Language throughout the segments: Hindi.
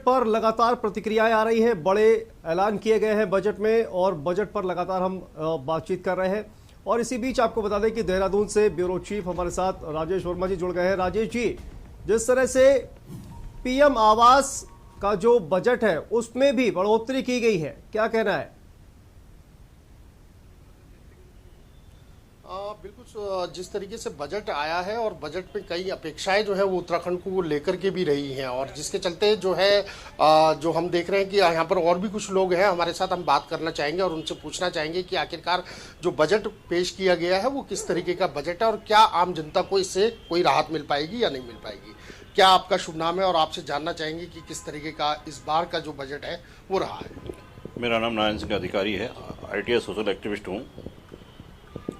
पर लगातार प्रतिक्रियाएं आ रही हैं, बड़े ऐलान किए गए हैं बजट में और बजट पर लगातार हम बातचीत कर रहे हैं। और इसी बीच आपको बता दें कि देहरादून से ब्यूरो चीफ हमारे साथ राजेश वर्मा जी जुड़ गए हैं। राजेश जी, जिस तरह से पीएम आवास का जो बजट है उसमें भी बढ़ोतरी की गई है, क्या कहना है? बिल्कुल, जिस तरीके से बजट आया है और बजट में कई अपेक्षाएं जो है वो उत्तराखंड को लेकर के भी रही हैं, और जिसके चलते जो है जो हम देख रहे हैं कि यहाँ पर और भी कुछ लोग हैं हमारे साथ, हम बात करना चाहेंगे और उनसे पूछना चाहेंगे कि आखिरकार जो बजट पेश किया गया है वो किस तरीके का बजट है और क्या आम जनता को इससे कोई राहत मिल पाएगी या नहीं मिल पाएगी। क्या आपका शुभ नाम है और आपसे जानना चाहेंगे कि किस तरीके का इस बार का जो बजट है वो रहा है। मेरा नाम नारायण सिंह अधिकारी है, ITS सोशल एक्टिविस्ट हूँ।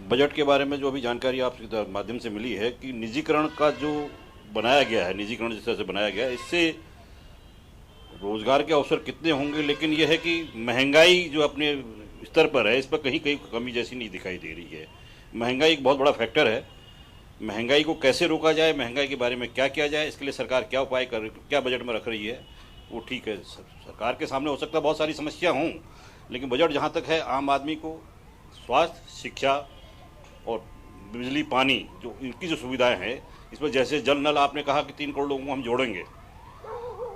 बजट के बारे में जो अभी जानकारी आपके माध्यम से मिली है कि निजीकरण का जो बनाया गया है, निजीकरण जिस तरह से बनाया गया है, इससे रोजगार के अवसर कितने होंगे, लेकिन यह है कि महंगाई जो अपने स्तर पर है इस पर कहीं कहीं कमी जैसी नहीं दिखाई दे रही है। महंगाई एक बहुत बड़ा फैक्टर है। महंगाई को कैसे रोका जाए, महंगाई के बारे में क्या किया जाए, इसके लिए सरकार क्या उपाय क्या बजट में रख रही है, वो ठीक है। सरकार के सामने हो सकता है बहुत सारी समस्या हों, लेकिन बजट जहाँ तक है आम आदमी को स्वास्थ्य, शिक्षा और बिजली, पानी, जो इनकी जो सुविधाएं हैं, इसमें जैसे जल नल आपने कहा कि 3 करोड़ लोगों को हम जोड़ेंगे,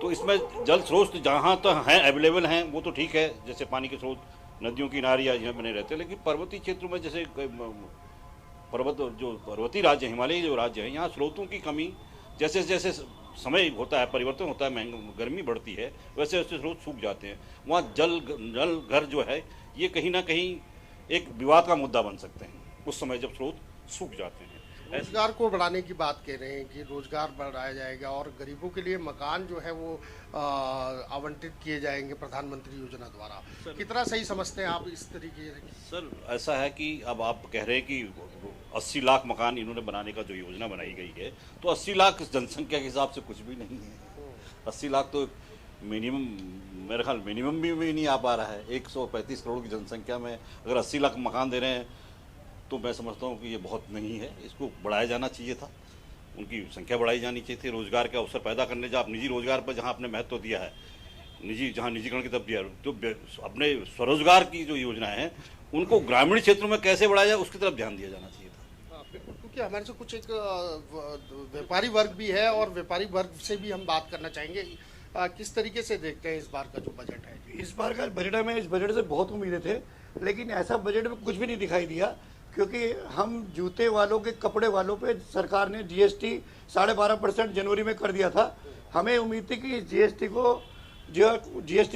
तो इसमें जल स्रोत जहाँ तो हैं अवेलेबल हैं वो तो ठीक है, जैसे पानी के स्रोत नदियों की नारियाँ यहाँ बने रहते हैं, लेकिन पर्वतीय क्षेत्रों में जैसे पर्वतीय राज्य, हिमालयी जो राज्य हैं, यहाँ स्रोतों की कमी, जैसे जैसे समय होता है, परिवर्तन होता है, गर्मी बढ़ती है, वैसे वैसे स्रोत सूख जाते हैं। वहाँ जल घर जो है ये कहीं ना कहीं एक विवाद का मुद्दा बन सकते हैं उस समय जब स्रोत सूख जाते हैं। रोजगार को बढ़ाने की बात कह रहे हैं कि रोजगार बढ़ाया जाएगा और गरीबों के लिए मकान जो है वो आवंटित किए जाएंगे प्रधानमंत्री योजना द्वारा। कितना सही समझते हैं आप इस तरीके से? सर, ऐसा है कि अब आप कह रहे हैं कि 80 लाख मकान इन्होंने बनाने का जो योजना बनाई गई है, तो 80 लाख जनसंख्या के हिसाब से कुछ भी नहीं है। 80 लाख तो मिनिमम, मेरे ख्याल मिनिमम भी नहीं आ पा रहा है। 135 करोड़ की जनसंख्या में अगर 80 लाख मकान दे रहे हैं तो मैं समझता हूँ कि ये बहुत नहीं है। इसको बढ़ाया जाना चाहिए था, उनकी संख्या बढ़ाई जानी चाहिए थी। रोजगार के अवसर पैदा करने, जहाँ आप निजी रोजगार पर जहाँ आपने महत्व दिया है, जहाँ निजीकरण की तरफ दिया है, तो अपने स्वरोजगार की जो योजनाएं हैं उनको ग्रामीण क्षेत्रों में कैसे बढ़ाया जाए उसकी तरफ ध्यान दिया जाना चाहिए था। क्योंकि हमारे से कुछ एक व्यापारी वर्ग भी है और व्यापारी वर्ग से भी हम बात करना चाहेंगे। किस तरीके से देखते हैं इस बार का जो बजट है? इस बार का बजट में, इस बजट से बहुत उम्मीदें थे, लेकिन ऐसा बजट में कुछ भी नहीं दिखाई दिया। क्योंकि हम जूते वालों के, कपड़े वालों पे सरकार ने GST 12.5% जनवरी में कर दिया था। हमें उम्मीद थी कि GST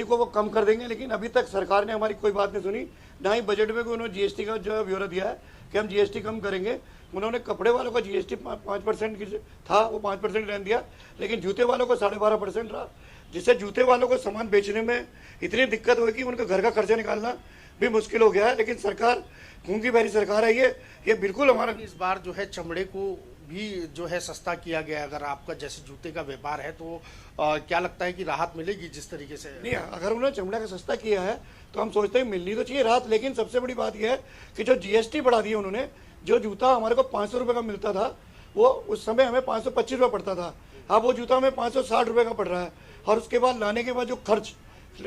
को वो कम कर देंगे, लेकिन अभी तक सरकार ने हमारी कोई बात नहीं सुनी। ना ही बजट में उन्होंने GST का जो ब्यौरा दिया है कि हम GST कम करेंगे। उन्होंने कपड़े वालों का GST 5% की था, वो 5% रहने दिया, लेकिन जूते वालों को 12.5% रहा, जिससे जूते वालों को सामान बेचने में इतनी दिक्कत हुई कि उनका घर का खर्चा निकालना भी मुश्किल हो गया है। लेकिन सरकार खूंगी भरी सरकार है ये बिल्कुल हमारा। इस बार जो है चमड़े को भी जो है सस्ता किया गया। अगर आपका जैसे जूते का व्यापार है तो क्या लगता है कि राहत मिलेगी जिस तरीके से? नहीं, अगर उन्होंने चमड़ा का सस्ता किया है तो हम सोचते हैं मिलनी तो चाहिए राहत, लेकिन सबसे बड़ी बात यह है कि जो GST बढ़ा दी उन्होंने, जो जूता हमारे को 500 रुपये का मिलता था वो उस समय हमें 525 रुपये पड़ता था, अब वो जूता हमें 560 रुपये का पड़ रहा है। और उसके बाद लाने के बाद जो खर्च,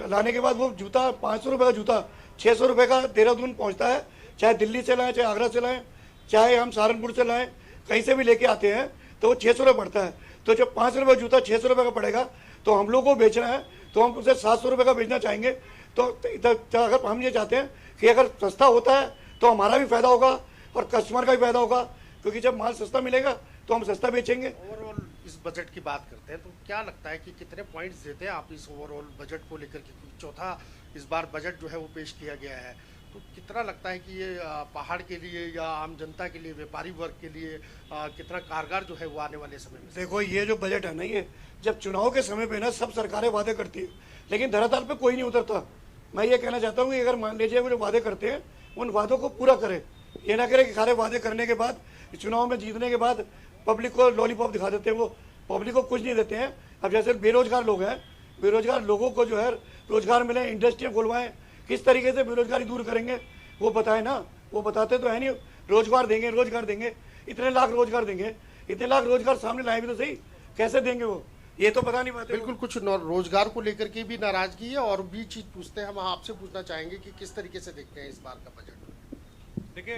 लाने के बाद वो जूता 500 रुपये का जूता 600 रुपये का देहरादून पहुँचता है, चाहे दिल्ली से लाएँ, चाहे आगरा से लाएँ, चाहे हम सहारनपुर से लाएँ, कहीं से भी लेके आते हैं तो वो 600 रुपये पड़ता है। तो जब 500 रुपये जूता 600 रुपये का पड़ेगा तो हम लोग को बेचना है तो हम उसे 700 रुपये का बेचना चाहेंगे। तो अगर हम ये चाहते हैं कि अगर सस्ता होता है तो हमारा भी फायदा होगा और कस्टमर का भी फायदा होगा, क्योंकि जब माल सस्ता मिलेगा तो हम सस्ता बेचेंगे। ओवरऑल इस बजट की बात करते हैं तो क्या लगता है कि कितने पॉइंट्स देते हैं आप इस ओवरऑल बजट को लेकर के? चौथा इस बार बजट जो है वो पेश किया गया है, तो कितना लगता है कि ये पहाड़ के लिए या आम जनता के लिए, व्यापारी वर्ग के लिए कितना कारगर जो है वो आने वाले समय में? देखो, ये जो बजट है ना, ये जब चुनाव के समय पे ना सब सरकारें वादे करती है, लेकिन धरातल पे कोई नहीं उतरता। मैं ये कहना चाहता हूँ कि अगर मान लीजिए वो जो वादे करते हैं उन वादों को पूरा करें। ये ना करें कि सारे वादे करने के बाद, चुनाव में जीतने के बाद पब्लिक को लॉलीपॉप दिखा देते हैं, वो पब्लिक को कुछ नहीं देते हैं। अब जैसे बेरोजगार लोग हैं, बेरोजगार लोगों को जो है रोजगार मिले, इंडस्ट्रियाँ खुलवाएं, किस तरीके से बेरोजगारी दूर करेंगे वो बताए ना। वो बताते तो है नहीं। रोजगार देंगे, रोजगार देंगे, इतने लाख रोजगार देंगे, इतने लाख रोजगार सामने लाए भी तो सही, कैसे देंगे वो? ये तो पता नहीं बात है। बिल्कुल, कुछ रोजगार को लेकर के भी नाराजगी है और भी चीज पूछते हैं, हम आपसे पूछना चाहेंगे कि किस तरीके से देखते हैं इस बार का बजट। देखिए,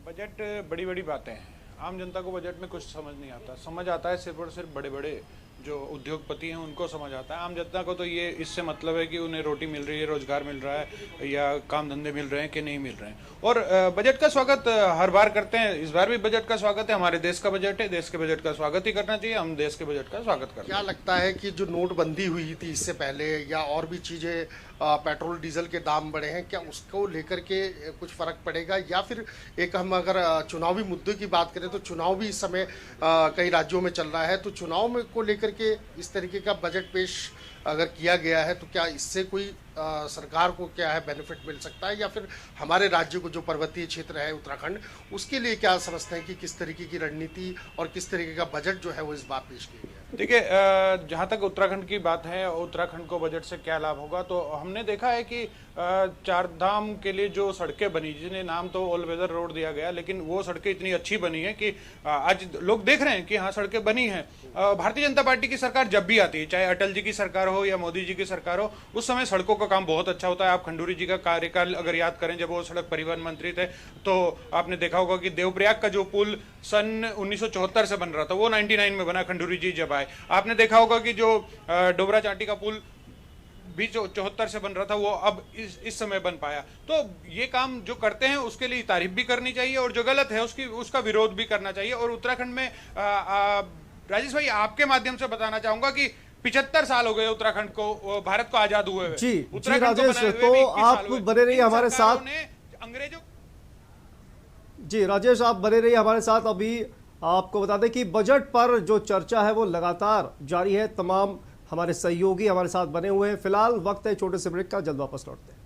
बजट बड़ी बड़ी बातें हैं। आम जनता को बजट में कुछ समझ नहीं आता। समझ आता है सिर्फ और सिर्फ बड़े बड़े जो उद्योगपति हैं उनको समझ आता है। आम जनता को तो ये इससे मतलब है कि उन्हें रोटी मिल रही है, रोजगार मिल रहा है या काम धंधे मिल रहे हैं कि नहीं मिल रहे हैं। और बजट का स्वागत हर बार करते हैं, इस बार भी बजट का स्वागत है। हमारे देश का बजट है, देश के बजट का स्वागत ही करना चाहिए। हम देश के बजट का स्वागत करते हैं। क्या लगता है कि जो नोटबंदी हुई थी इससे पहले या और भी चीजें, पेट्रोल डीजल के दाम बढ़े हैं, क्या उसको लेकर के कुछ फर्क पड़ेगा? या फिर एक हम अगर चुनावी मुद्दे की बात करें तो चुनाव भी इस समय कई राज्यों में चल रहा है, तो चुनाव में को लेकर के इस तरीके का बजट पेश अगर किया गया है तो क्या इससे कोई सरकार को क्या है बेनिफिट मिल सकता है, या फिर हमारे राज्य को जो पर्वतीय क्षेत्र है उत्तराखंड, उसके लिए क्या समझते हैं कि किस तरीके की रणनीति और किस तरीके का बजट जो है वो इस बार पेश किया गया? देखिए, जहाँ तक उत्तराखंड की बात है, उत्तराखंड को बजट से क्या लाभ होगा, तो हमने देखा है कि चार धाम के लिए जो सड़कें बनी, जिन्हें नाम तो ऑल वेदर रोड दिया गया, लेकिन वो सड़कें इतनी अच्छी बनी है कि आज लोग देख रहे हैं कि हाँ सड़कें बनी हैं। भारतीय जनता पार्टी की सरकार जब भी आती है, चाहे अटल जी की सरकार हो या मोदी जी की सरकार हो, उस समय सड़कों का काम बहुत अच्छा होता है। आप खंडूरी जी का कार्यकाल अगर याद करें, जब वो सड़क परिवहन मंत्री थे, तो आपने देखा होगा कि देवप्रयाग का जो पुल सन 1974 से बन रहा था वो 99 में बना, खंडूरी जी जब आए। आपने देखा होगा कि जो डोबरा चांटी का पुल भी 74 से बन रहा था वो अब इस समय बन पाया। तो ये काम जो करते हैं उसके लिए तारीफ भी करनी चाहिए और जो गलत है उसका विरोध भी करना चाहिए। और उत्तराखंड में राजेश भाई, आपके माध्यम से बताना चाहूंगा कि 75 साल हो गए उत्तराखंड को, भारत को आजाद हुए। जी राजेश, तो आप बने रहिए हमारे साथ। अंग्रेजों जी राजेश, आप बने रहिए हमारे साथ। अभी आपको बता दें कि बजट पर जो चर्चा है वो लगातार जारी है। तमाम हमारे सहयोगी हमारे साथ बने हुए हैं। फिलहाल वक्त है छोटे से ब्रेक का, जल्द वापस लौटते हैं।